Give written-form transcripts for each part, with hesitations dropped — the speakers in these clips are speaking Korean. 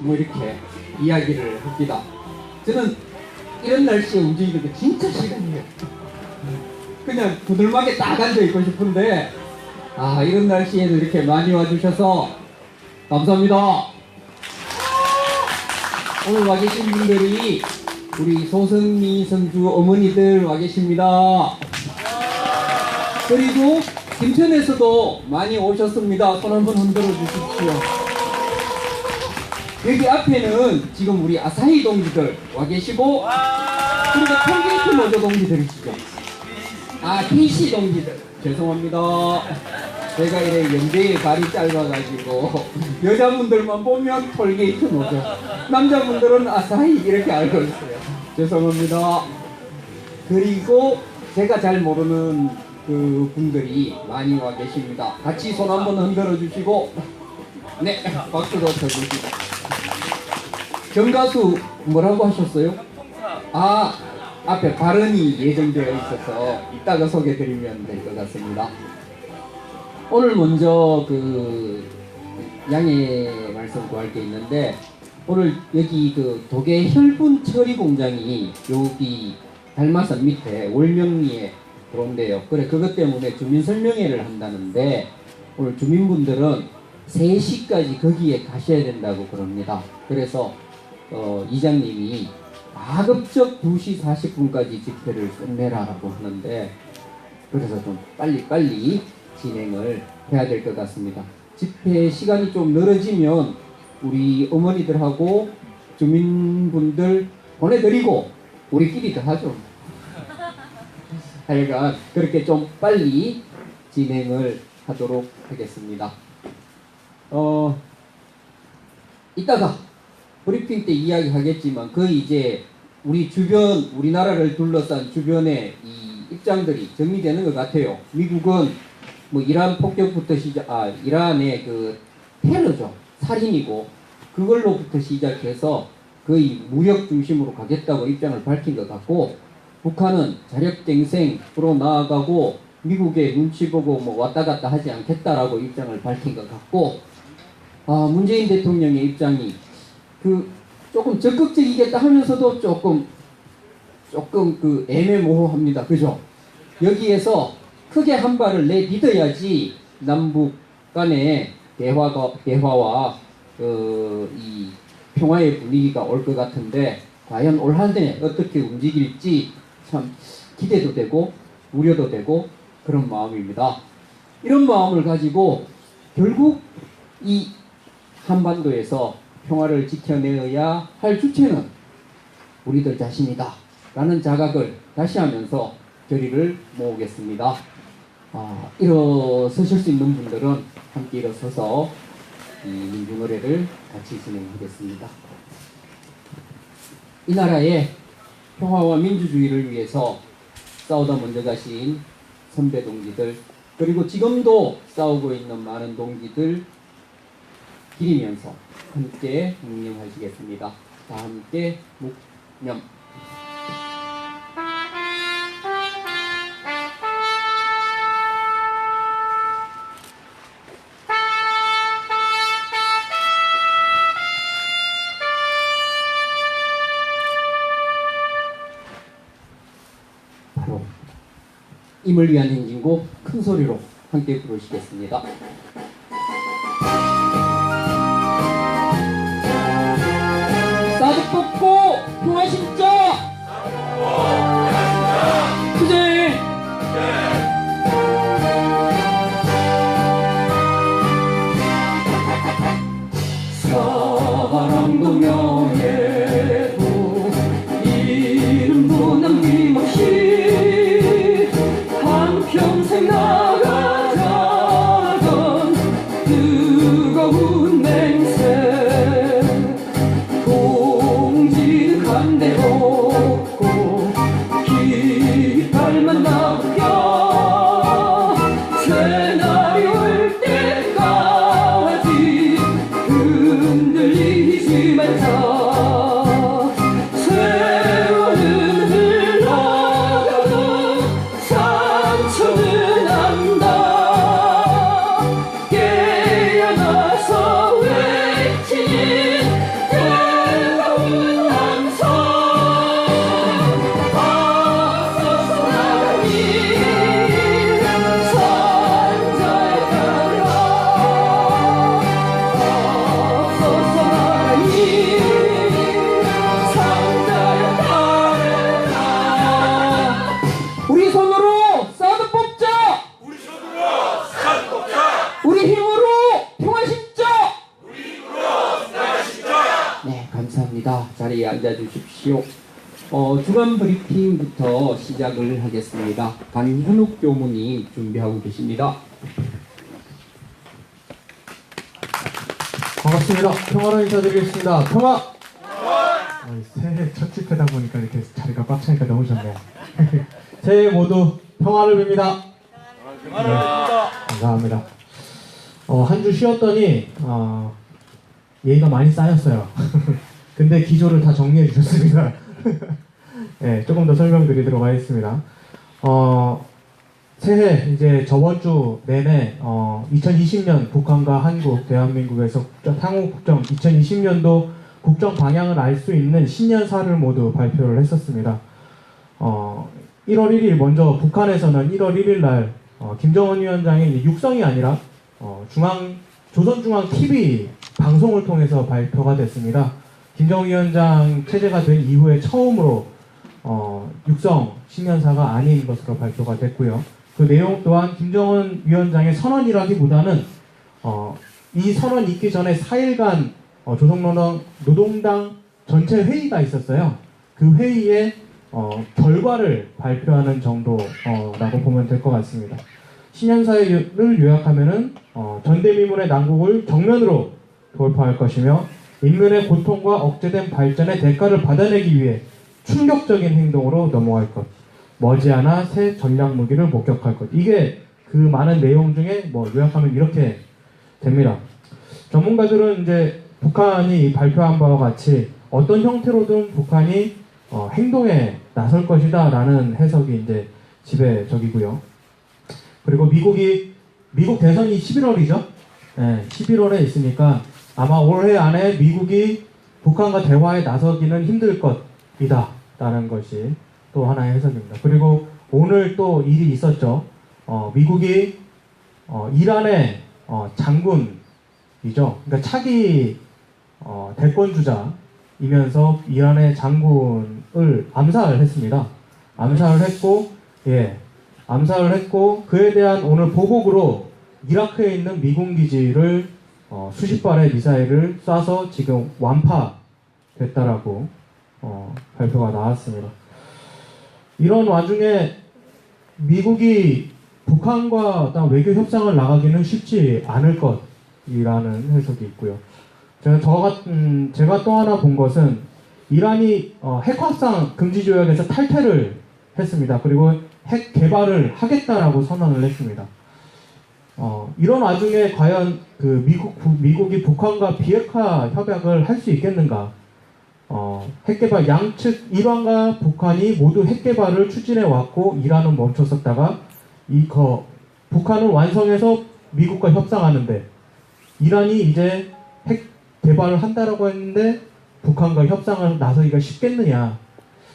뭐 이렇게 이야기를 합니다. 저는 이런 날씨에 움직이는 게 진짜 싫어해요. 그냥 부들막에 딱 앉아있고 싶은데 이런 날씨에도 이렇게 많이 와주셔서 감사합니다. 오늘 와 계신 분들이 우리 소성미 성주 어머니들 와 계십니다. 그리고 김천에서도 많이 오셨습니다. 손 한번 흔들어 주십시오. 여기 앞에는 지금 우리 아사히 동지들 와 계시고, 그리고 톨게이트 노조 동지들이시죠. PC 동지들 죄송합니다. 제가 이래 연대에 발이 짧아가지고 여자분들만 보면 톨게이트 노조, 남자분들은 아사히 이렇게 알고 있어요. 죄송합니다. 그리고 제가 잘 모르는 그 분들이 많이 와 계십니다. 같이 손 한번 흔들어 주시고, 네, 박수도 쳐주시고. 정가수 뭐라고 하셨어요? 앞에 발언이 예정되어 있어서 이따가 소개 드리면 될 것 같습니다. 오늘 먼저 그 양해 말씀 구할 게 있는데, 오늘 여기 그 도계 혈분 처리 공장이 여기 달마산 밑에 월명리에 들어온대요. 그래, 그것 때문에 주민 설명회를 한다는데 오늘 주민분들은 3시까지 거기에 가셔야 된다고 그럽니다. 그래서 이장님이 가급적 2시 40분까지 집회를 끝내라고 하는데, 그래서 좀 빨리 진행을 해야 될 것 같습니다. 집회 시간이 좀 늘어지면 우리 어머니들하고 주민분들 보내드리고 우리끼리 더 하죠. 하여간 그렇게 좀 빨리 진행을 하도록 하겠습니다. 이따가 브리핑 때 이야기하겠지만 거의 이제 우리 주변, 우리나라를 둘러싼 주변의 이 입장들이 정리되는 것 같아요. 미국은 뭐 이란 폭격부터 이란의 그 테러죠. 살인이고, 그걸로부터 시작해서 거의 무력 중심으로 가겠다고 입장을 밝힌 것 같고, 북한은 자력갱생으로 나아가고 미국의 눈치 보고 뭐 왔다 갔다 하지 않겠다라고 입장을 밝힌 것 같고, 문재인 대통령의 입장이 그 조금 적극적이겠다 하면서도 조금 그 애매모호합니다. 그죠? 여기에서 크게 한 발을 내딛어야지 남북 간의 대화와 이 평화의 분위기가 올 것 같은데, 과연 올 한 해 어떻게 움직일지 참 기대도 되고 우려도 되고 그런 마음입니다. 이런 마음을 가지고 결국 이 한반도에서 평화를 지켜내야 할 주체는 우리들 자신이다 라는 자각을 다시 하면서 결의를 모으겠습니다. 일어서실 수 있는 분들은 함께 일어서서 이 민중노래를 같이 진행하겠습니다. 이 나라의 평화와 민주주의를 위해서 싸우다 먼저 가신 선배 동지들, 그리고 지금도 싸우고 있는 많은 동지들 기리면서 함께 묵념하시겠습니다. 다 함께 묵념. 임을 위한 행진곡 큰 소리로 함께 부르시겠습니다. 사드 뽑고 평화 심자 투쟁. 사랑도 명예도 이름도 남김없이 평생 나가자던 뜨거운 맹세, 동지는 간대 없고 깃발만 남겨 새날이 올 때까지 흔들리지 말자. 감사합니다. 자리에 앉아주십시오. 주간 브리핑부터 시작을 하겠습니다. 강현욱 교무님 준비하고 계십니다. 반갑습니다. 평화로 인사드리겠습니다. 평화! 새해 첫 집회다 보니까 이렇게 자리가 꽉 차니까 너무 좋네요. 새해 모두 평화를 빕니다. 네, 감사합니다. 한 주 쉬었더니 예의가 많이 쌓였어요. 근데 기조를 다 정리해 주셨습니다. 네, 조금 더 설명드리도록 하겠습니다. 새해 이제 저번 주 내내 2020년 북한과 한국, 대한민국에서 향후 국정 2020년도 국정 방향을 알 수 있는 신년사를 모두 발표를 했었습니다. 1월 1일 먼저 북한에서는 1월 1일 날 김정은 위원장의 육성이 아니라 조선중앙 TV 방송을 통해서 발표가 됐습니다. 김정은 위원장 체제가 된 이후에 처음으로 육성 신년사가 아닌 것으로 발표가 됐고요. 그 내용 또한 김정은 위원장의 선언이라기보다는 이 선언 있기 전에 4일간 조선노동당 전체 회의가 있었어요. 그 회의에 결과를 발표하는 정도라고 보면 될 것 같습니다. 신년사를 요약하면은 전대미문의 난국을 정면으로 돌파할 것이며 인민의 고통과 억제된 발전의 대가를 받아내기 위해 충격적인 행동으로 넘어갈 것. 머지않아 새 전략 무기를 목격할 것. 이게 그 많은 내용 중에 요약하면 이렇게 됩니다. 전문가들은 이제 북한이 발표한 바와 같이 어떤 형태로든 북한이 행동에 나설 것이다 라는 해석이 이제 지배적이고요. 그리고 미국 대선이 11월이죠. 네, 11월에 있으니까 아마 올해 안에 미국이 북한과 대화에 나서기는 힘들 것이다 라는 것이 또 하나의 해석입니다. 그리고 오늘 또 일이 있었죠. 미국이 이란의 장군이죠. 그러니까 차기 대권주자이면서 이란의 장군을 암살을 했습니다. 암살을 했고 그에 대한 오늘 보복으로 이라크에 있는 미군 기지를 수십 발의 미사일을 쏴서 지금 완파됐다라고 발표가 나왔습니다. 이런 와중에 미국이 북한과 어떤 외교 협상을 나가기는 쉽지 않을 것이라는 해석이 있고요. 제가 또 하나 본 것은 이란이 핵 확산 금지 조약에서 탈퇴를 했습니다. 그리고 핵 개발을 하겠다라고 선언을 했습니다. 이런 와중에 과연 미국이 북한과 비핵화 협약을 할 수 있겠는가? 핵개발 양측 이란과 북한이 모두 핵개발을 추진해 왔고 이란은 멈췄었다가 북한은 완성해서 미국과 협상하는데 이란이 이제 핵 개발을 한다라고 했는데 북한과 협상을 나서기가 쉽겠느냐?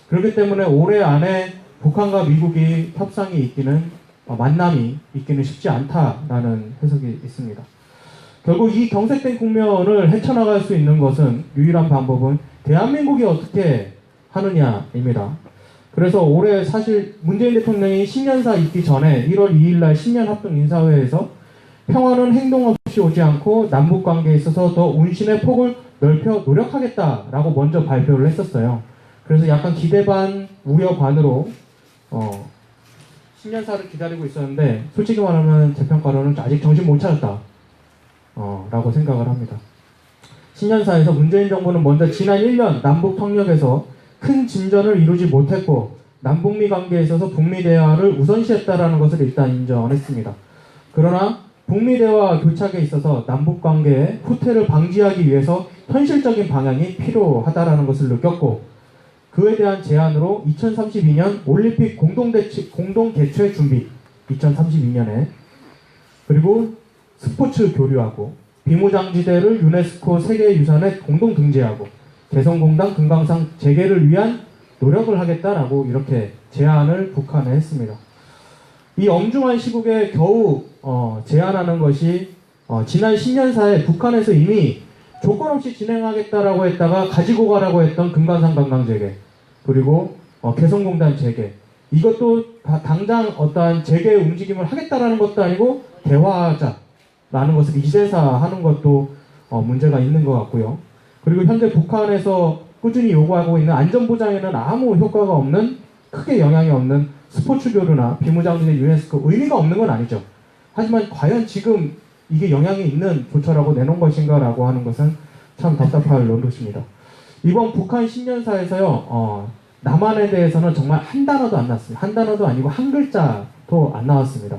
그렇기 때문에 올해 안에 북한과 미국이 만남이 있기는 쉽지 않다라는 해석이 있습니다. 결국 이 경색된 국면을 헤쳐나갈 수 있는 것은 유일한 방법은 대한민국이 어떻게 하느냐입니다. 그래서 올해 사실 문재인 대통령이 신년사 있기 전에 1월 2일 날 신년 합동 인사회에서 평화는 행동 없이 오지 않고 남북 관계에 있어서 더 운신의 폭을 넓혀 노력하겠다라고 먼저 발표를 했었어요. 그래서 약간 기대 반 우려 반으로 신년사를 기다리고 있었는데 솔직히 말하면 제 평가로는 아직 정신 못 차렸다 라고 생각을 합니다. 신년사에서 문재인 정부는 먼저 지난 1년 남북 통역에서 큰 진전을 이루지 못했고 남북미 관계에 있어서 북미 대화를 우선시했다라는 것을 일단 인정했습니다. 그러나 북미 대화 교착에 있어서 남북 관계의 후퇴를 방지하기 위해서 현실적인 방향이 필요하다라는 것을 느꼈고 그에 대한 제안으로 2032년 올림픽 공동 개최 준비 2032년에 그리고 스포츠 교류하고 비무장지대를 유네스코 세계유산에 공동 등재하고 개성공단 금강산 재개를 위한 노력을 하겠다라고 이렇게 제안을 북한에 했습니다. 이 엄중한 시국에 겨우 제안하는 것이 지난 신년사에 북한에서 이미 조건 없이 진행하겠다라고 했다가 가지고 가라고 했던 금강산 관광 재개 그리고 개성공단 재개 이것도 당장 어떠한 재개 움직임을 하겠다라는 것도 아니고 대화하자라는 것을 이제사 하는 것도 문제가 있는 것 같고요. 그리고 현재 북한에서 꾸준히 요구하고 있는 안전보장에는 아무 효과가 없는, 크게 영향이 없는 스포츠 교류나 비무장지대 유네스코, 의미가 없는 건 아니죠. 하지만 과연 지금 이게 영향이 있는 조처라고 내놓은 것인가라고 하는 것은 참 답답할 노릇입니다. 이번 북한 신년사에서요, 남한에 대해서는 정말 한 단어도 안 나왔습니다. 한 단어도 아니고 한 글자도 안 나왔습니다.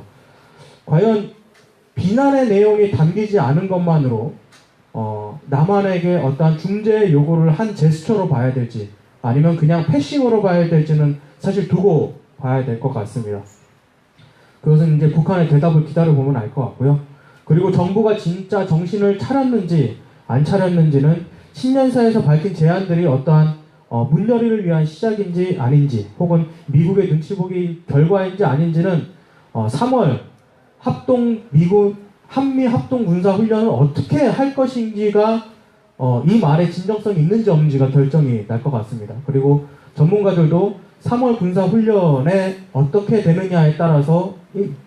과연 비난의 내용이 담기지 않은 것만으로 남한에게 어떠한 중재 요구를 한 제스처로 봐야 될지, 아니면 그냥 패싱으로 봐야 될지는 사실 두고 봐야 될 것 같습니다. 그것은 이제 북한의 대답을 기다려보면 알 것 같고요. 그리고 정부가 진짜 정신을 차렸는지 안 차렸는지는 신년사에서 밝힌 제안들이 어떠한 문열이를 위한 시작인지 아닌지, 혹은 미국의 눈치 보기 결과인지 아닌지는 3월 미국 한미 합동 군사 훈련을 어떻게 할 것인지가 이 말에 진정성이 있는지 없는지가 결정이 날 것 같습니다. 그리고 전문가들도 3월 군사 훈련에 어떻게 되느냐에 따라서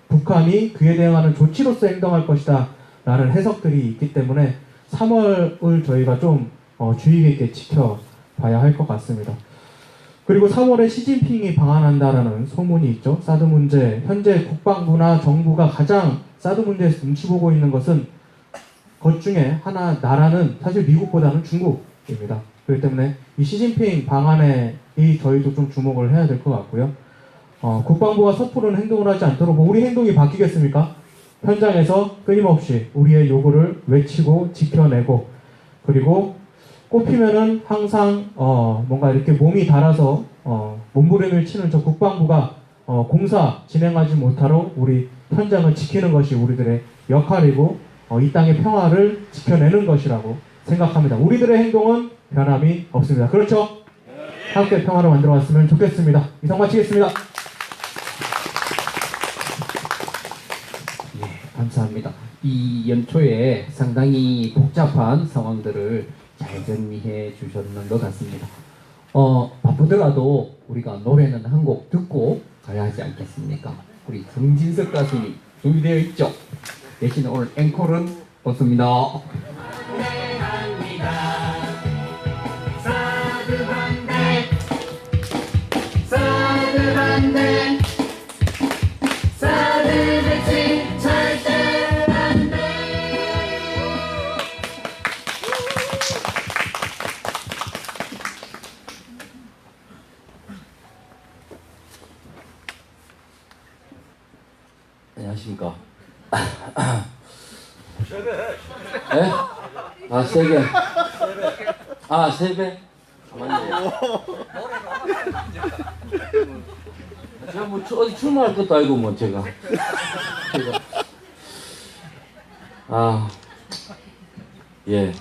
북한이 그에 대응하는 조치로서 행동할 것이다 라는 해석들이 있기 때문에 3월을 저희가 좀 주의 깊게 지켜봐야 할 것 같습니다. 그리고 3월에 시진핑이 방한한다라는 소문이 있죠. 사드 문제, 현재 국방부나 정부가 가장 사드 문제에서 눈치 보고 있는 것은 것 중에 하나, 나라는 사실 미국보다는 중국입니다. 그렇기 때문에 이 시진핑 방한에 저희도 좀 주목을 해야 될 것 같고요. 국방부가 섣부른 행동을 하지 않도록, 우리 행동이 바뀌겠습니까? 현장에서 끊임없이 우리의 요구를 외치고 지켜내고, 그리고 꼽히면은 항상 뭔가 이렇게 몸이 달아서 몸부림을 치는 저 국방부가 공사 진행하지 못하도록 우리 현장을 지키는 것이 우리들의 역할이고, 이 땅의 평화를 지켜내는 것이라고 생각합니다. 우리들의 행동은 변함이 없습니다. 그렇죠? 함께 평화를 만들어 갔으면 좋겠습니다. 이상 마치겠습니다. 네, 감사합니다. 이 연초에 상당히 복잡한 상황들을 잘 정리해 주셨는 것 같습니다. 바쁘더라도 우리가 노래는 한 곡 듣고 가야 하지 않겠습니까? 우리 정진석 가수님 준비되어 있죠? 대신 오늘 앵콜은 없습니다. 사드 반대, 사드 반대, 사드 배치 절대 반대. 안녕하십니까. 예? 아, 세배. 아, 세배? 맞네. 제가 뭐, 어디 출마할 것도 아니고, 뭐, 제가. 아, 예.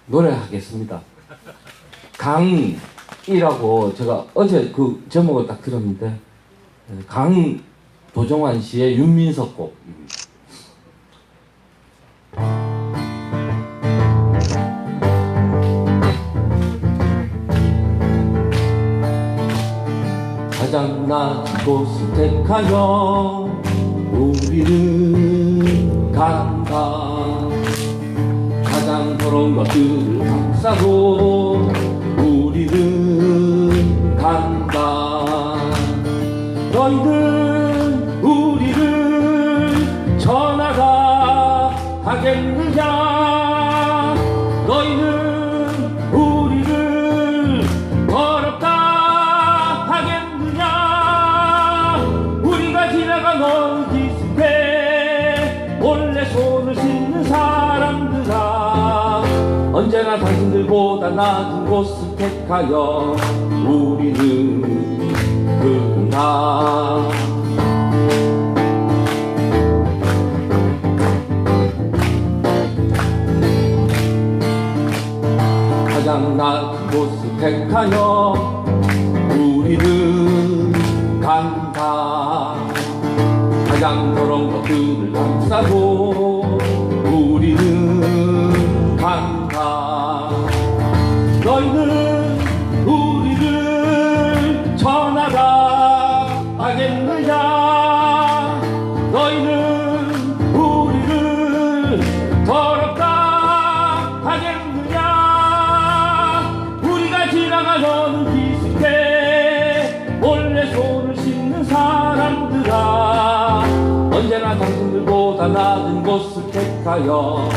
노래하겠습니다. 강이라고 제가 어제 그 제목을 딱 들었는데, 도정환 씨의 윤민석 곡입니다. 가장 낮은 곳을 택하여 우리는 간다. 가장 더러운 것들을 감싸고 우리는 간다. 너희들 우리를 전하다 하겠느냐. 너희는 우리를 더럽다 하겠느냐. 우리가 지나간 어느 기슭에 몰래 손을 씻는 사람들아, 언제나 당신들보다 낮은 곳을 택하여 우리는 그다. 가장 낮은 곳을 택하여 우리는 간다. 가장 더러운 것들을 감싸고 우리는 간다. 너희는 우리를 전하다 하겠느냐. 너희는 우리를 더럽다 하겠느냐. 당신들보다 낮은 곳을 택하여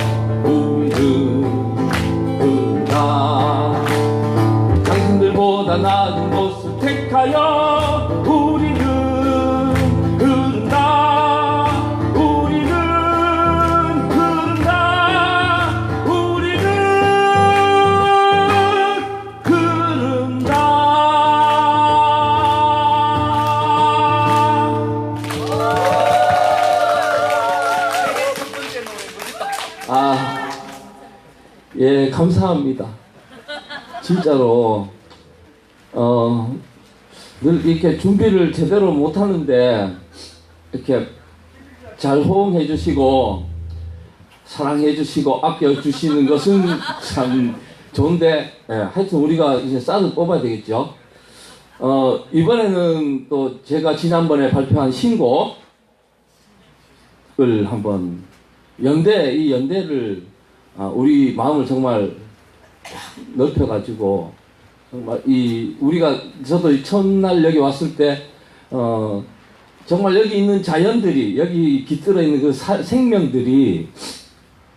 우리는 흐른다. 당신들보다 낮은 곳을 택하여 우리는 흐른다. 우리는 흐른다. 우리는 흐른다. 예, 감사합니다. 진짜로 늘 이렇게 준비를 제대로 못하는데 이렇게 잘 호응해 주시고 사랑해 주시고 아껴 주시는 것은 참 좋은데, 예, 하여튼 우리가 이제 쌀을 뽑아야 되겠죠. 이번에는 또 제가 지난번에 발표한 신곡을 한번 이 연대를 우리 마음을 정말 넓혀가지고 정말 저도 첫날 여기 왔을 때 정말 여기 있는 자연들이, 여기 깃들어 있는 그 생명들이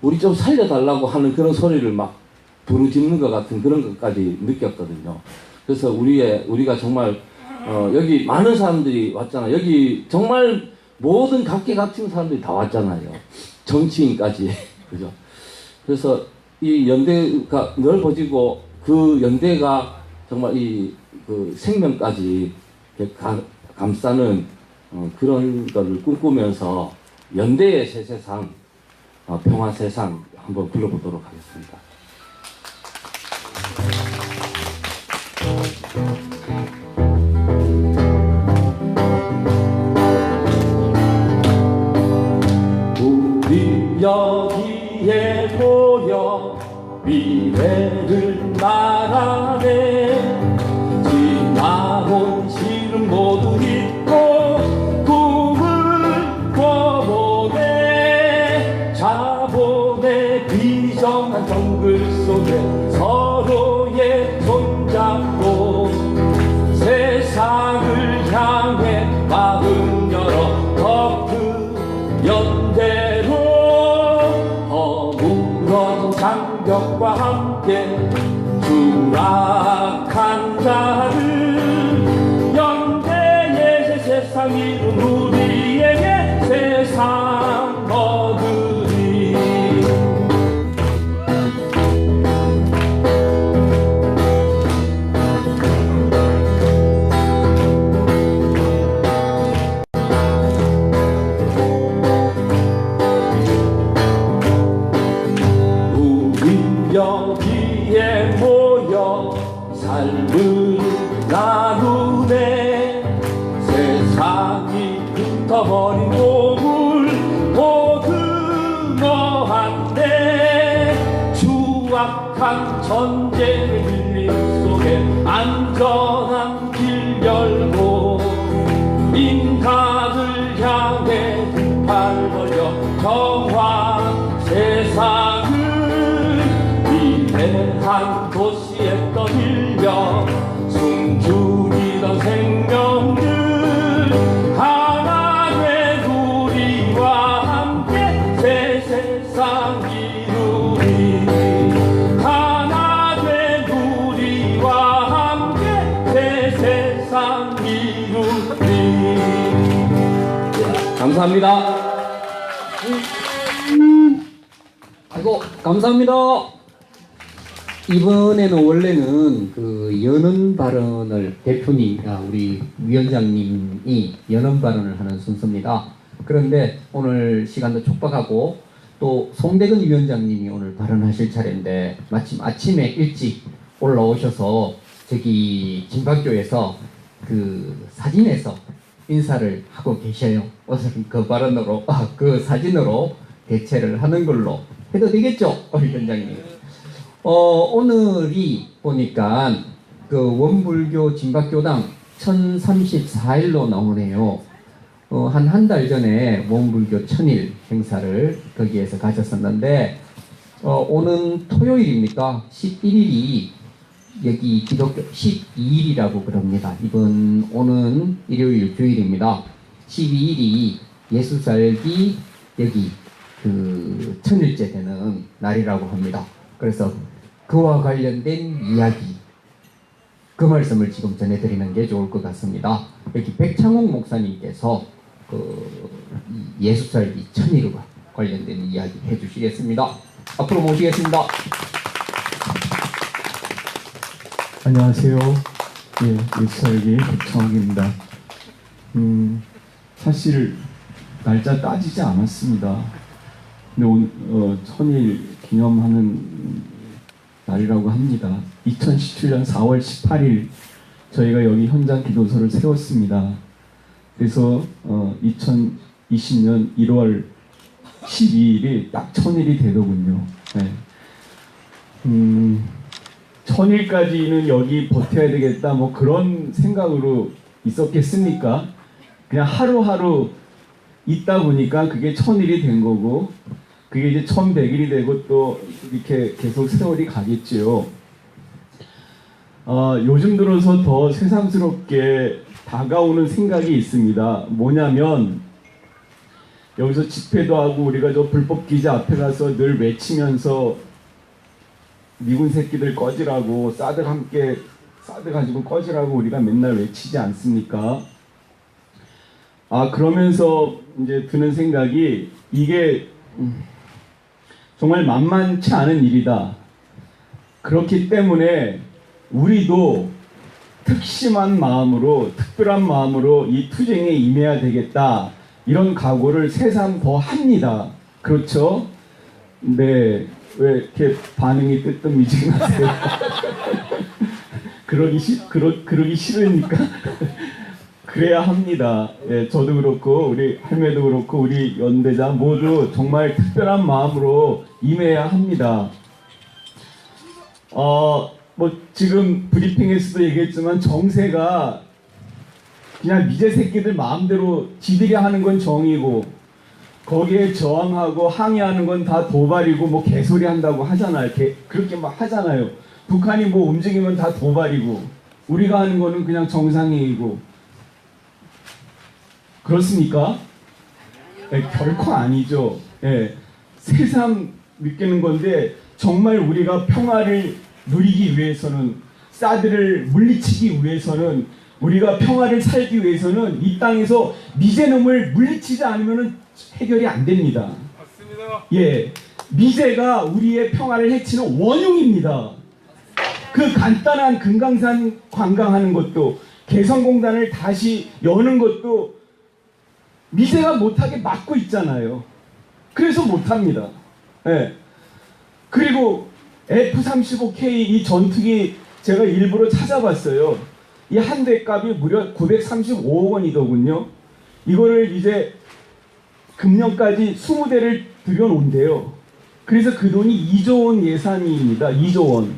우리 좀 살려달라고 하는 그런 소리를 막 부르짖는 것 같은 그런 것까지 느꼈거든요. 그래서 우리가 정말 여기 많은 사람들이 왔잖아요. 여기 정말 모든 각계각층 사람들이 다 왔잖아요. 정치인까지. 그죠? 그래서 이 연대가 넓어지고 그 연대가 정말 그 생명까지 감싸는 그런 거를 꿈꾸면서 연대의 새 세상, 평화 세상 한번 불러보도록 하겠습니다. 우리 여기에 모여 미래를 말하네. 지나온 시름 모두 잊고 꿈을 꿔보네. 자본의 비정한 정글 속에 서로의 손잡고 세상을 향해 마음 열어 더 큰 연대로 허물어진 장벽과 함께 추락한 자를 연대의 새 세상 이룬 우리에게 세상 얻으리. 여기에 모여 삶을 나누네. 세상이 흩어버린 몸을 보듬어한대. 추악한 전쟁의 밀림 속에 안전한 길 열고 인간을 향해 두 팔 벌려 정화한 세상을 위대한 도시에 떠밀려 숨죽이던 생명들 하나 된 우리와 함께 새 세상 이루리. 하나 된 우리와 함께 새 세상 이루리. 감사합니다. 아이고, 감사합니다. 이번에는 원래는 그 연언 발언을 대표님, 우리 위원장님이 연언 발언을 하는 순서입니다. 그런데 오늘 시간도 촉박하고 또 송대근 위원장님이 오늘 발언하실 차례인데 마침 아침에 일찍 올라오셔서 저기 진박교에서 그 사진에서 인사를 하고 계셔요. 우선 그 발언으로, 그 사진으로 대체를 하는 걸로 해도 되겠죠, 우리 위원장님? 오늘이 보니까 그 원불교 진박교당 1034일로 나오네요. 한 달 전에 원불교 1000일 행사를 거기에서 가졌었는데, 오는 토요일입니까? 11일이 여기 기독교 12일이라고 그럽니다. 오는 일요일 주일입니다. 12일이 예수 살기 여기 그 천일째 되는 날이라고 합니다. 그래서 그와 관련된 이야기, 그 말씀을 지금 전해드리는 게 좋을 것 같습니다. 여기 백창옥 목사님께서 이 예수살기 천일과 관련된 이야기 해주시겠습니다. 앞으로 모시겠습니다. 안녕하세요. 예, 예수살기 백창욱입니다. 사실 날짜 따지지 않았습니다. 근데 오늘 천일 기념하는 날이라고 합니다. 2017년 4월 18일 저희가 여기 현장 기도소를 세웠습니다. 그래서 2020년 1월 12일이 딱 천일이 되더군요. 네. 천일까지는 여기 버텨야 되겠다 뭐 그런 생각으로 있었겠습니까? 그냥 하루하루 있다 보니까 그게 천일이 된 거고 그게 이제 1100일이 되고 또 이렇게 계속 세월이 가겠지요. 요즘 들어서 더 새삼스럽게 다가오는 생각이 있습니다. 뭐냐면 여기서 집회도 하고 우리가 저 불법 기자 앞에 가서 늘 외치면서 미군 새끼들 꺼지라고 사드 가지고 꺼지라고 우리가 맨날 외치지 않습니까? 그러면서 이제 드는 생각이 이게 정말 만만치 않은 일이다. 그렇기 때문에 우리도 특심한 마음으로 특별한 마음으로 이 투쟁에 임해야 되겠다. 이런 각오를 새삼 더 합니다. 그렇죠? 네. 왜 이렇게 반응이 뜨뜻미지근하세요? 그러기 싫으니까 그래야 합니다. 예, 저도 그렇고 우리 할매도 그렇고 우리 연대자 모두 정말 특별한 마음으로 임해야 합니다. 뭐 지금 브리핑에서도 얘기했지만 정세가 그냥 미제 새끼들 마음대로 지들이 하는 건 정이고 거기에 저항하고 항의하는 건 다 도발이고 뭐 개소리 한다고 하잖아요. 그렇게 막 하잖아요. 북한이 뭐 움직이면 다 도발이고 우리가 하는 거는 그냥 정상회의고 그렇습니까? 네, 결코 아니죠. 네, 새삼 느끼는 건데 정말 우리가 평화를 누리기 위해서는 사드를 물리치기 위해서는 우리가 평화를 살기 위해서는 이 땅에서 미제놈을 물리치지 않으면 해결이 안 됩니다. 맞습니다. 예, 미제가 우리의 평화를 해치는 원흉입니다. 그 간단한 금강산 관광하는 것도 개성공단을 다시 여는 것도 미제가 못하게 막고 있잖아요. 그래서 못합니다. 예. 그리고 F-35K 이 전투기 제가 일부러 찾아봤어요. 이 한 대 값이 무려 935억 원이더군요. 이거를 이제 금년까지 20대를 들여놓은대요. 그래서 그 돈이 2조 원 예산입니다. 2조 원.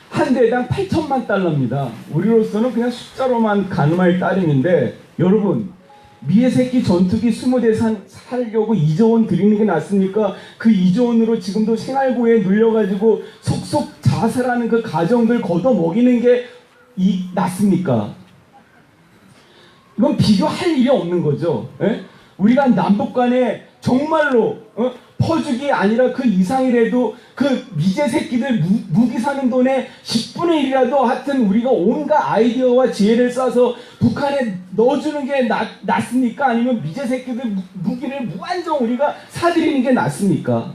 한 대당 8천만 달러입니다. 우리로서는 그냥 숫자로만 가늠할 따름인데 여러분 미애새끼 전투기 20대 살려고 2조 원 드리는 게 낫습니까? 그 2조 원으로 지금도 생활고에 눌려가지고 속속 자살하는 그 가정들 걷어먹이는 게 낫습니까? 이건 비교할 일이 없는 거죠. 에? 우리가 남북 간에 정말로 퍼주기 아니라 그 이상이라도 그 미제 새끼들 무기 사는 돈의 10분의 1이라도 하여튼 우리가 온갖 아이디어와 지혜를 써서 북한에 넣어주는 게 낫습니까? 아니면 미제 새끼들 무기를 무한정 우리가 사들이는 게 낫습니까?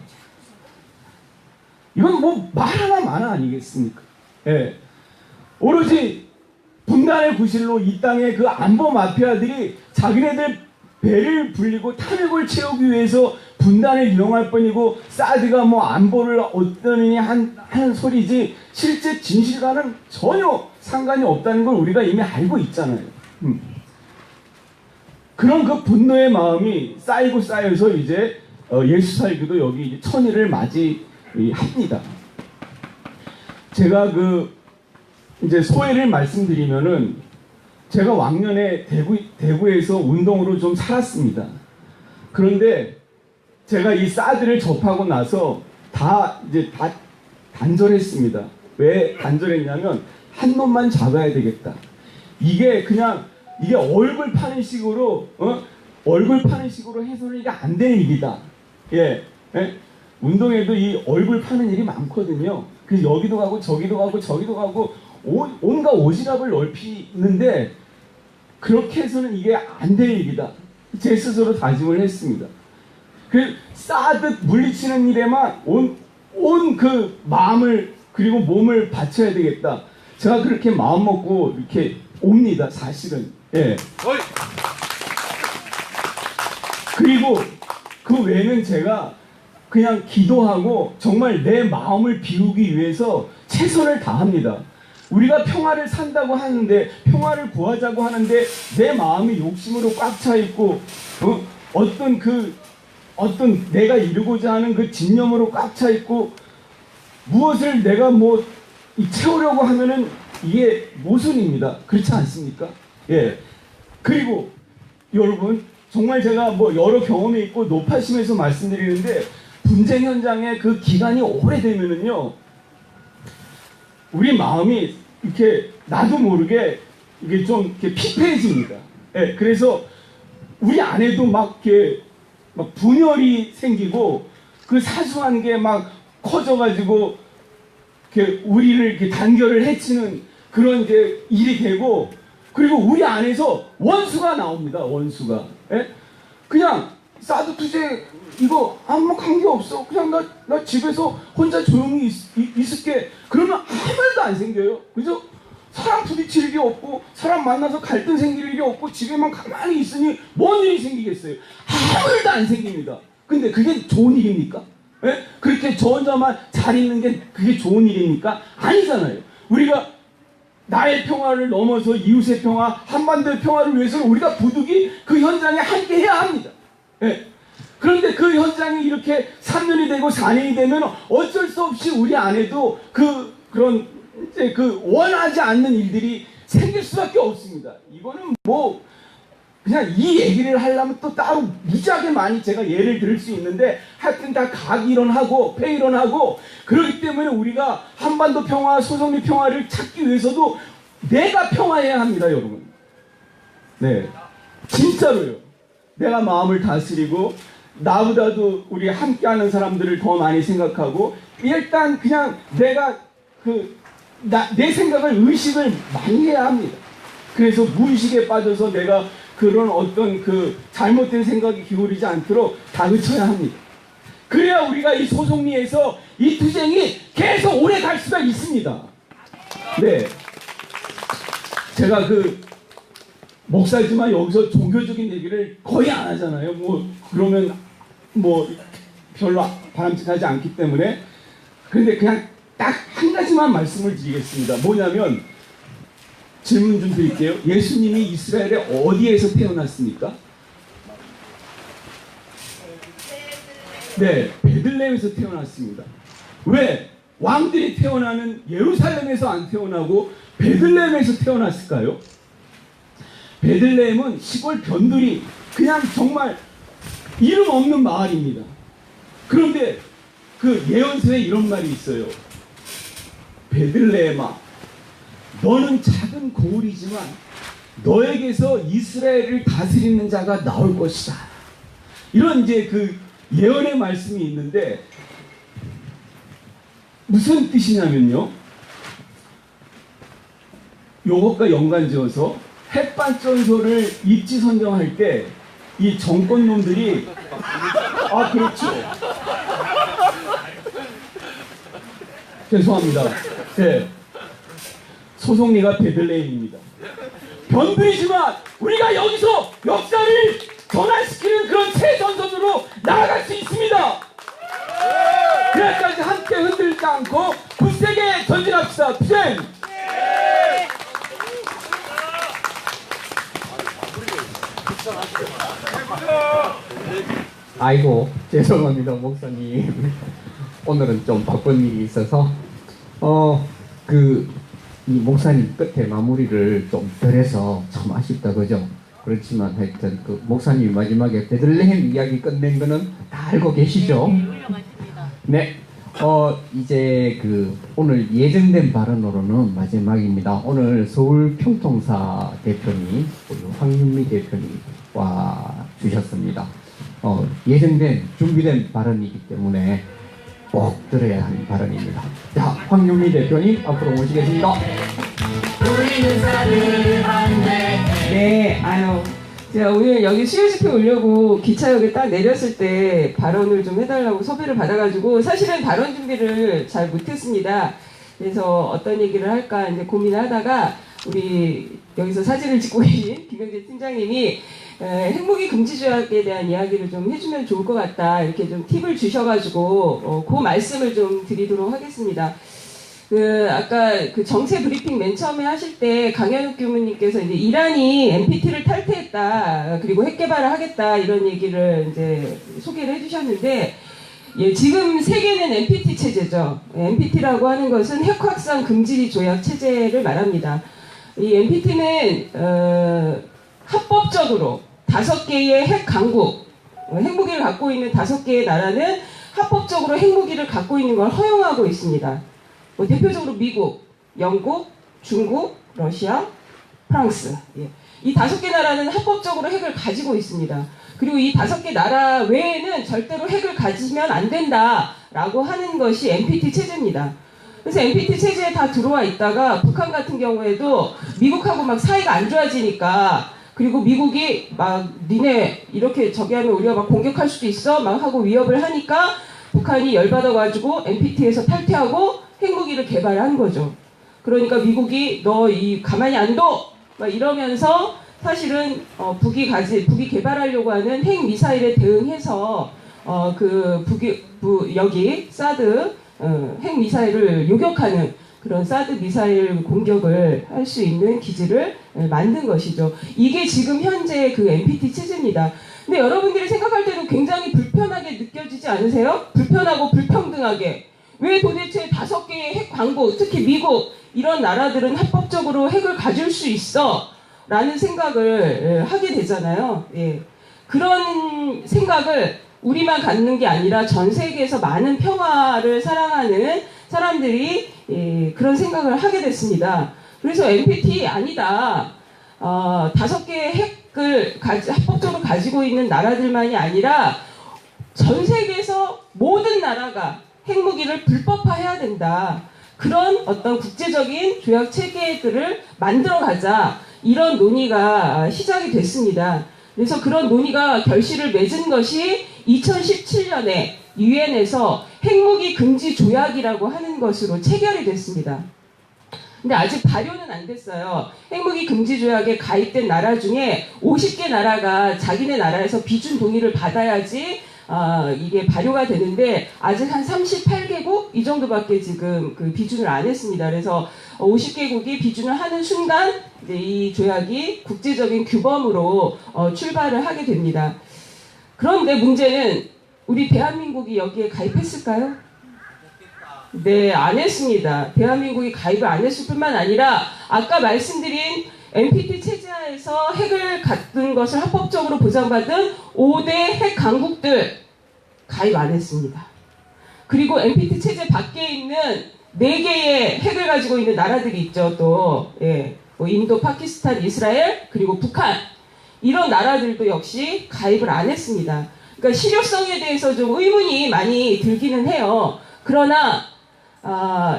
이건 뭐 말 하나 마나 아니겠습니까? 예. 오로지 분단의 구실로 이 땅의 그 안보 마피아들이 자기네들 배를 불리고 탐욕을 채우기 위해서 분단을 이용할 뿐이고 사드가 뭐 안보를 어떠느니 하는 소리지 실제 진실과는 전혀 상관이 없다는 걸 우리가 이미 알고 있잖아요. 그런 그 분노의 마음이 쌓이고 쌓여서 이제 예수살기도 여기 이제 천일을 맞이합니다. 제가 이제 소회를 말씀드리면은 제가 왕년에 대구에서 운동으로 좀 살았습니다. 그런데 제가 이 사드를 접하고 나서 다 단절했습니다. 왜 단절했냐면 한 놈만 잡아야 되겠다. 이게 얼굴 파는 식으로 얼굴 파는 식으로 해서는 이게 안 되는 일이다. 예. 예? 운동에도 이 얼굴 파는 일이 많거든요. 그래서 여기도 가고 저기도 가고 저기도 가고 온갖 오지랖을 넓히는데 그렇게 해서는 이게 안 될 일이다. 제 스스로 다짐을 했습니다. 그 쌓듯 물리치는 일에만 온 그 마음을 그리고 몸을 바쳐야 되겠다. 제가 그렇게 마음 먹고 이렇게 옵니다. 사실은. 예. 그리고 그 외에는 제가 그냥 기도하고 정말 내 마음을 비우기 위해서 최선을 다합니다. 우리가 평화를 산다고 하는데 평화를 구하자고 하는데 내 마음이 욕심으로 꽉 차 있고 어떤 내가 이루고자 하는 그 진념으로 꽉 차 있고 무엇을 내가 채우려고 하면은 이게 모순입니다. 그렇지 않습니까? 예. 그리고 여러분 정말 제가 여러 경험이 있고 노파심에서 말씀드리는데 분쟁 현장에 그 기간이 오래되면은요 우리 마음이 이렇게 나도 모르게 이게 좀 이렇게 피폐해집니다. 예. 그래서 우리 안에도 막 분열이 생기고 그 사소한 게 막 커져가지고 이렇게 우리를 이렇게 단결을 해치는 그런 이제 일이 되고 그리고 우리 안에서 원수가 나옵니다. 원수가. 예? 그냥 사드 투쟁 이거 아무 관계 없어. 그냥 나 집에서 혼자 조용히 있을게. 그러면 아무 말도 안 생겨요. 그죠? 사람 부딪힐 일이 없고 사람 만나서 갈등 생길 일이 없고 집에만 가만히 있으니 뭔 일이 생기겠어요? 아무 일도 안 생깁니다. 근데 그게 좋은 일입니까? 예? 그렇게 저 혼자만 잘 있는 게 그게 좋은 일입니까? 아니잖아요. 우리가 나의 평화를 넘어서 이웃의 평화, 한반도의 평화를 위해서는 우리가 부득이 그 현장에 함께 해야 합니다. 예. 그런데 그 현장이 이렇게 3년이 되고 4년이 되면 어쩔 수 없이 우리 안에도 그런 이제 원하지 않는 일들이 생길 수밖에 없습니다. 이거는 그냥 이 얘기를 하려면 또 따로 무지하게 많이 제가 예를 들을 수 있는데 하여튼 다 각이론하고 폐이론하고 그렇기 때문에 우리가 한반도 평화, 소송리 평화를 찾기 위해서도 내가 평화해야 합니다, 여러분. 네, 진짜로요. 내가 마음을 다스리고 나보다도 우리 함께하는 사람들을 더 많이 생각하고 일단 그냥 내가 내 생각을 의식을 많이 해야 합니다. 그래서 무의식에 빠져서 내가 그런 어떤 잘못된 생각이 기울이지 않도록 다그쳐야 합니다. 그래야 우리가 이 소송리에서 이 투쟁이 계속 오래 갈 수가 있습니다. 네. 제가 목사지만 여기서 종교적인 얘기를 거의 안 하잖아요. 그러면 별로 바람직하지 않기 때문에. 그런데 그냥 딱 한 가지만 말씀을 드리겠습니다. 뭐냐면 질문 좀 드릴게요. 예수님이 이스라엘의 어디에서 태어났습니까? 네, 베들레헴에서 태어났습니다. 왜 왕들이 태어나는 예루살렘에서 안 태어나고 베들레헴에서 태어났을까요? 베들레헴은 시골 변두리 그냥 정말 이름 없는 마을입니다. 그런데 예언서에 이런 말이 있어요. 베들레헴아, 너는 작은 고을이지만 너에게서 이스라엘을 다스리는 자가 나올 것이다. 이런 이제 예언의 말씀이 있는데 무슨 뜻이냐면요. 요것과 연관지어서 핵반전소를 입지 선정할 때 이 정권놈들이 그렇죠. 죄송합니다. 네. 소송리가 베들레헴입니다. 변두리지만 우리가 여기서 역사를 전환시키는 그런 새 전선으로 나아갈 수 있습니다. 그날까지 함께 흔들지 않고 굳세게 전진합시다. 투쟁! 아이고 죄송합니다 목사님. 오늘은 좀 바쁜 일이 있어서 이 목사님 끝에 마무리를 좀 덜해서 참 아쉽다 그죠? 그렇지만 하여튼 목사님이 마지막에 베들레헴 이야기 끝낸 거는 다 알고 계시죠? 네. 이제 오늘 예정된 발언으로는 마지막입니다. 오늘 서울 평통사 대표님, 우리 황윤미 대표님 와 주셨습니다. 예정된 준비된 발언이기 때문에 꼭 들어야 하는 발언입니다. 자, 황윤미 대표님 앞으로 모시겠습니다. 우리는 사드 반대. 네, 아유. 제가 오늘 여기 수요집회 오려고 기차역에 딱 내렸을 때 발언을 좀 해달라고 섭외를 받아가지고 사실은 발언 준비를 잘 못했습니다. 그래서 어떤 얘기를 할까 이제 고민을 하다가 우리 여기서 사진을 찍고 계신 김영재 팀장님이 핵무기 금지 조약에 대한 이야기를 좀 해주면 좋을 것 같다 이렇게 좀 팁을 주셔가지고 그 말씀을 좀 드리도록 하겠습니다. 아까 그 정세 브리핑 맨 처음에 하실 때 강현욱 교무님께서 이제 이란이 NPT를 탈퇴했다, 그리고 핵 개발을 하겠다, 이런 얘기를 이제 소개를 해주셨는데, 예, 지금 세계는 NPT 체제죠. NPT라고 하는 것은 핵 확산 금지 조약 체제를 말합니다. 이 NPT는, 합법적으로 5개의 핵 강국, 핵무기를 갖고 있는 5개의 나라는 합법적으로 핵무기를 갖고 있는 걸 허용하고 있습니다. 대표적으로 미국, 영국, 중국, 러시아, 프랑스. 예. 이 5개 나라는 합법적으로 핵을 가지고 있습니다. 그리고 이 5개 나라 외에는 절대로 핵을 가지면 안 된다라고 하는 것이 NPT 체제입니다. 그래서 NPT 체제에 다 들어와 있다가 북한 같은 경우에도 미국하고 막 사이가 안 좋아지니까, 그리고 미국이 막 니네 이렇게 저기 하면 우리가 막 공격할 수도 있어 막 하고 위협을 하니까 북한이 열받아가지고 NPT에서 탈퇴하고 핵무기를 개발한 거죠. 그러니까 미국이 너 가만히 안 둬! 막 이러면서 사실은 북이 개발하려고 하는 핵 미사일에 대응해서 여기 사드 핵 미사일을 요격하는 그런 사드 미사일 공격을 할 수 있는 기지를 만든 것이죠. 이게 지금 현재 그 NPT 체제입니다. 근데 여러분들이 생각할 때도 굉장히 불편하게 느껴지지 않으세요? 불편하고 불평등하게. 왜 도대체 5개의 핵 강국, 특히 미국 이런 나라들은 합법적으로 핵을 가질 수 있어? 라는 생각을 하게 되잖아요. 예. 그런 생각을 우리만 갖는 게 아니라 전 세계에서 많은 평화를 사랑하는 사람들이 그런 생각을 하게 됐습니다. 그래서 NPT 아니다. 5개의 핵을 합법적으로 가지고 있는 나라들만이 아니라 전 세계에서 모든 나라가 핵무기를 불법화해야 된다. 그런 어떤 국제적인 조약 체계들을 만들어가자. 이런 논의가 시작이 됐습니다. 그래서 그런 논의가 결실을 맺은 것이 2017년에 유엔에서 핵무기 금지 조약이라고 하는 것으로 체결이 됐습니다. 근데 아직 발효는 안 됐어요. 핵무기 금지 조약에 가입된 나라 중에 50개 나라가 자기네 나라에서 비준 동의를 받아야지 이게 발효가 되는데 아직 한 38개국 이 정도밖에 지금 그 비준을 안 했습니다. 그래서 50개국이 비준을 하는 순간 이제 이 조약이 국제적인 규범으로 출발을 하게 됩니다. 그런데 문제는 우리 대한민국이 여기에 가입했을까요? 네, 안 했습니다. 대한민국이 가입을 안 했을 뿐만 아니라 아까 말씀드린 NPT 체제하에서 핵을 갖는 것을 합법적으로 보장받은 5대 핵 강국들 가입 안 했습니다. 그리고 NPT 체제 밖에 있는 4개의 핵을 가지고 있는 나라들이 있죠. 또 뭐 인도, 파키스탄, 이스라엘, 그리고 북한 이런 나라들도 역시 가입을 안 했습니다. 그러니까 실효성에 대해서 좀 의문이 많이 들기는 해요. 그러나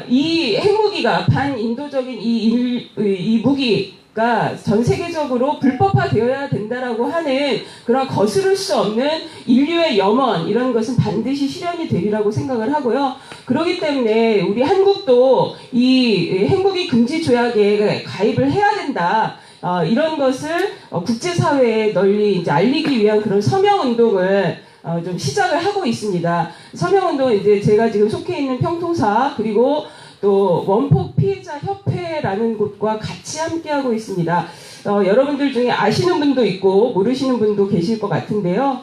이 핵무기가 반인도적인 이 무기가 전 세계적으로 불법화되어야 된다라고 하는 그런 거스를 수 없는 인류의 염원 이런 것은 반드시 실현이 되리라고 생각을 하고요. 그렇기 때문에 우리 한국도 이 핵무기 금지 조약에 가입을 해야 된다. 이런 것을 국제사회에 널리 이제 알리기 위한 그런 서명운동을 좀 시작을 하고 있습니다. 서명운동은 이제 제가 지금 속해 있는 평통사 그리고 또 원폭 피해자 협회라는 곳과 같이 함께하고 있습니다. 여러분들 중에 아시는 분도 있고 모르시는 분도 계실 것 같은데요.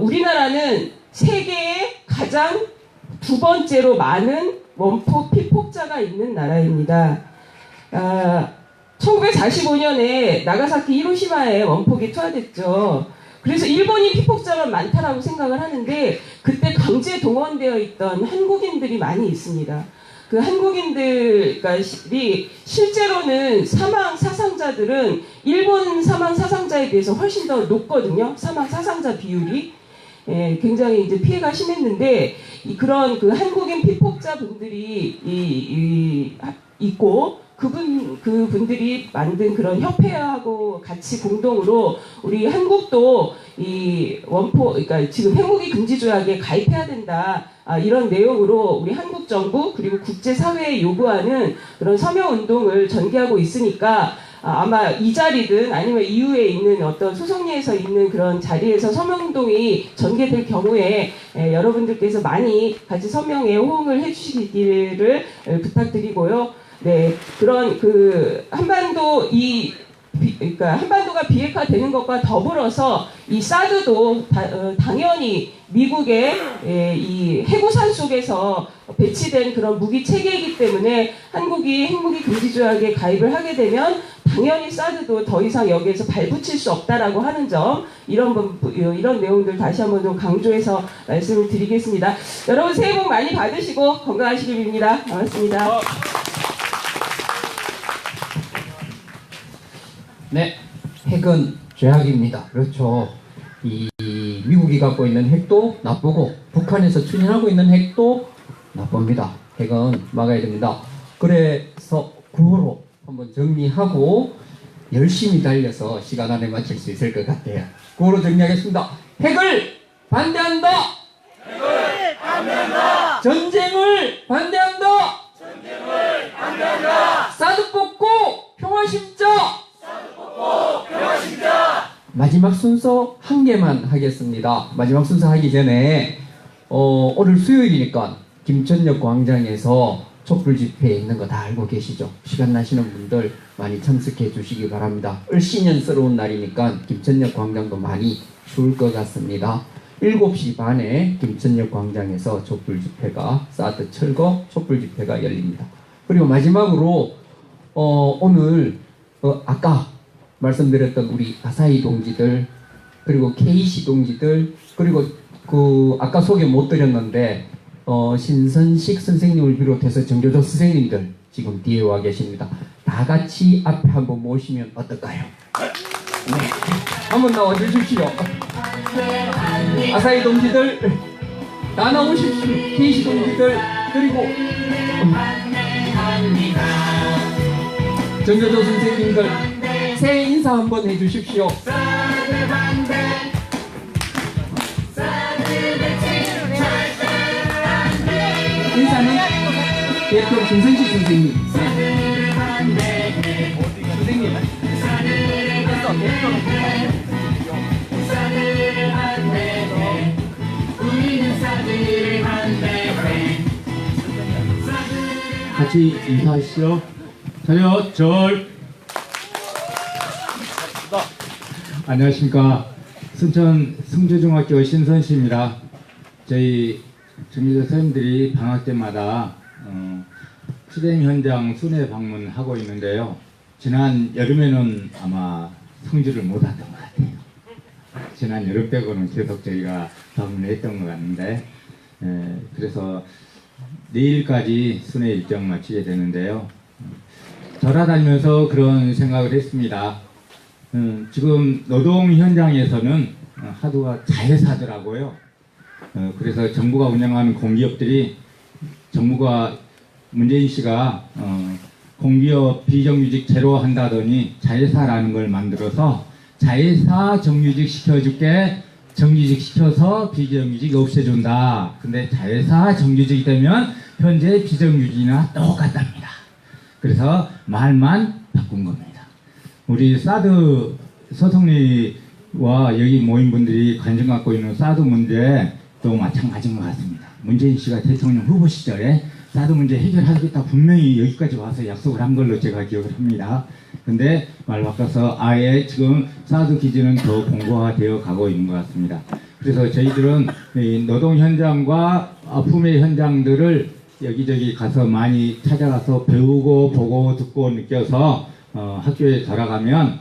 우리나라는 세계에 가장 2번째로 많은 원폭 피폭자가 있는 나라입니다. 1945년에 나가사키 히로시마에 원폭이 투하됐죠. 그래서 일본인 피폭자가 많다라고 생각을 하는데 그때 강제 동원되어 있던 한국인들이 많이 있습니다. 그 한국인들이 실제로는 사망 사상자들은 일본 사망 사상자에 비해서 훨씬 더 높거든요. 사망 사상자 비율이. 예, 굉장히 이제 피해가 심했는데 그런 그 한국인 피폭자 분들이 있고 그분들이 만든 그런 협회하고 같이 공동으로 우리 한국도 이 원포 그러니까 지금 핵무기 금지 조약에 가입해야 된다. 이런 내용으로 우리 한국 정부 그리고 국제 사회에 요구하는 그런 서명 운동을 전개하고 있으니까 아마 이 자리든 아니면 이후에 있는 어떤 소속리에서 있는 그런 자리에서 서명운동이 전개될 경우에 여러분들께서 많이 같이 서명에 호응을 해주시기를 부탁드리고요. 네, 그런 그 그러니까 한반도가 비핵화되는 것과 더불어서 이 사드도 당연히 미국의 이 해구산 속에서 배치된 그런 무기 체계이기 때문에 한국이 핵무기 금지 조약에 가입을 하게 되면 당연히 사드도 더 이상 여기에서 발붙일 수 없다라고 하는 점 이런 내용들 다시 한번 좀 강조해서 말씀을 드리겠습니다. 여러분 새해 복 많이 받으시고 건강하시길 빕니다. 고맙습니다. 네, 핵은 죄악입니다. 그렇죠. 이 미국이 갖고 있는 핵도 나쁘고 북한에서 추진하고 있는 핵도 나쁩니다. 핵은 막아야 됩니다. 그래서 구호로 한번 정리하고 열심히 달려서 시간 안에 마칠 수 있을 것 같아요. 구호로 정리하겠습니다. 핵을 반대한다. 핵을 반대한다. 전쟁을 반대한다. 전쟁을 반대한다. 사드 뽑고 평화 심자. 마지막 순서 한 개만 하겠습니다. 마지막 순서 하기 전에 오늘 수요일이니까 김천역 광장에서 촛불 집회에 있는 거 다 알고 계시죠? 시간 나시는 분들 많이 참석해 주시기 바랍니다. 을씨년스러운 날이니까 김천역 광장도 많이 추울 것 같습니다. 7시 반에 김천역 광장에서 촛불 집회가 사드 철거 촛불 집회가 열립니다. 그리고 마지막으로 오늘 아까 말씀드렸던 우리 아사히 동지들 그리고 KC 동지들 그리고 그 아까 소개 못 드렸는데 신선식 선생님을 비롯해서 정교조 선생님들 지금 뒤에 와 계십니다. 다 같이 앞에 한번 모시면 어떨까요? 네. 한번 나와 주십시오. 아사히 동지들 다 나오십시오. KC 동지들 그리고 정교조 선생님들 새해 인사 한번 해주십시오. 인사는 대표 김선식 선생님. 선생님. 같이 인사하시죠. 차렷 절. 안녕하십니까. 순천 성주중학교 신선씨입니다. 저희 정교조 선생님들이 방학 때마다 추대임 현장 순회 방문하고 있는데요. 지난 여름에는 아마 성주를 못 왔던 것 같아요. 지난 여름 빼고는 계속 저희가 방문을 했던 것 같은데 그래서 내일까지 순회 일정 마치게 되는데요. 돌아다니면서 그런 생각을 했습니다. 지금 노동 현장에서는 하도가 자회사더라고요. 그래서 정부가 운영하는 공기업들이 정부가 문재인 씨가 공기업 비정규직 제로 한다더니 자회사라는 걸 만들어서 자회사 정규직 시켜줄게 정규직 시켜서 비정규직 없애준다. 근데 자회사 정규직이 되면 현재 비정규직이나 똑같답니다. 그래서 말만 바꾼 겁니다. 우리 사드 소속리와 여기 모인 분들이 관심 갖고 있는 사드 문제도 마찬가지인 것 같습니다. 문재인 씨가 대통령 후보 시절에 사드 문제 해결하겠다 분명히 여기까지 와서 약속을 한 걸로 제가 기억을 합니다. 근데 말 바꿔서 아예 지금 사드 기준은 더 공고화되어 가고 있는 것 같습니다. 그래서 저희들은 이 노동 현장과 아픔의 현장들을 여기저기 가서 많이 찾아가서 배우고 보고 듣고 느껴서 학교에 돌아가면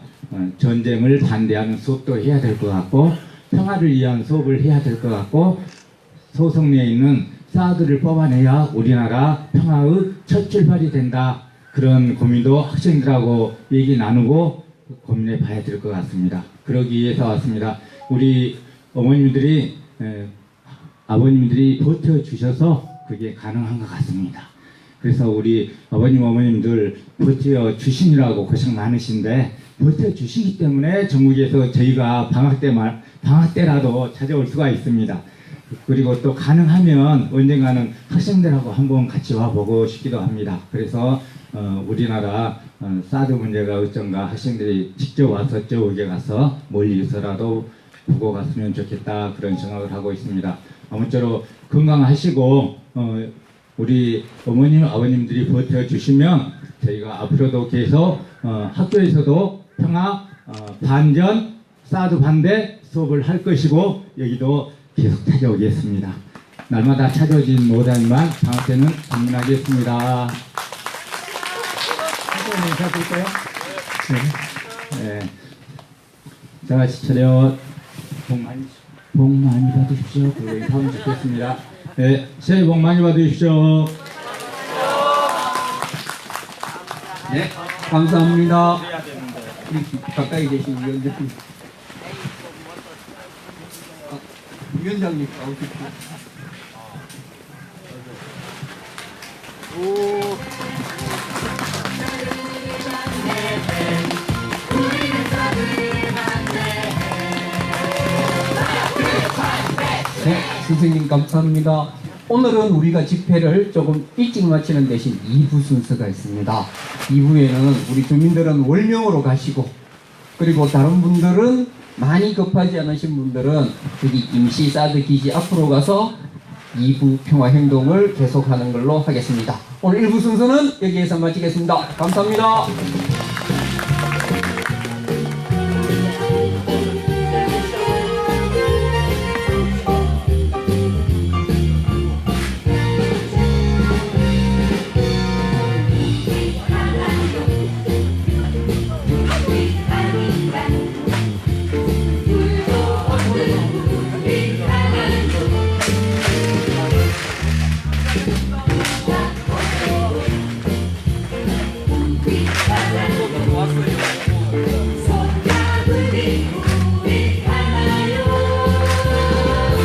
전쟁을 반대하는 수업도 해야 될 것 같고 평화를 위한 수업을 해야 될 것 같고 소속리에 있는 사드를 뽑아내야 우리나라 평화의 첫 출발이 된다. 그런 고민도 학생들하고 얘기 나누고 고민해 봐야 될 것 같습니다. 그러기 위해서 왔습니다. 우리 어머님들이 아버님들이 버텨주셔서 그게 가능한 것 같습니다. 그래서 우리 아버님 어머님들 버텨주시느라고 고생 많으신데 버텨주시기 때문에 전국에서 저희가 방학 때라도 찾아올 수가 있습니다. 그리고 또 가능하면 언젠가는 학생들하고 한번 같이 와보고 싶기도 합니다. 그래서 우리나라 사드 문제가 어쩐가 학생들이 직접 와서 저기에 가서 멀리서라도 보고 갔으면 좋겠다 그런 생각을 하고 있습니다. 아무쪼록 건강하시고 우리 어머님 아버님들이 버텨주시면 저희가 앞으로도 계속 학교에서도 평화 반전 사드 반대 수업을 할 것이고 여기도 계속 찾아오겠습니다. 날마다 찾아오진 못하지만 방학 때는 방문하겠습니다. 인사드릴까요? 네. 다 같이 차렷. 복 많이 받으십시오. 그리고 인사하면 좋겠습니다. 네, 새해 복 많이 받으십시오. 네, 감사합니다. 우리 가까이 계신 위원장님. 위원장님 나오십시오. 네, 선생님 감사합니다. 오늘은 우리가 집회를 조금 일찍 마치는 대신 2부 순서가 있습니다. 2부에는 우리 주민들은 월명으로 가시고 그리고 다른 분들은 많이 급하지 않으신 분들은 여기 임시 사드 기지 앞으로 가서 2부 평화행동을 계속하는 걸로 하겠습니다. 오늘 1부 순서는 여기에서 마치겠습니다. 감사합니다.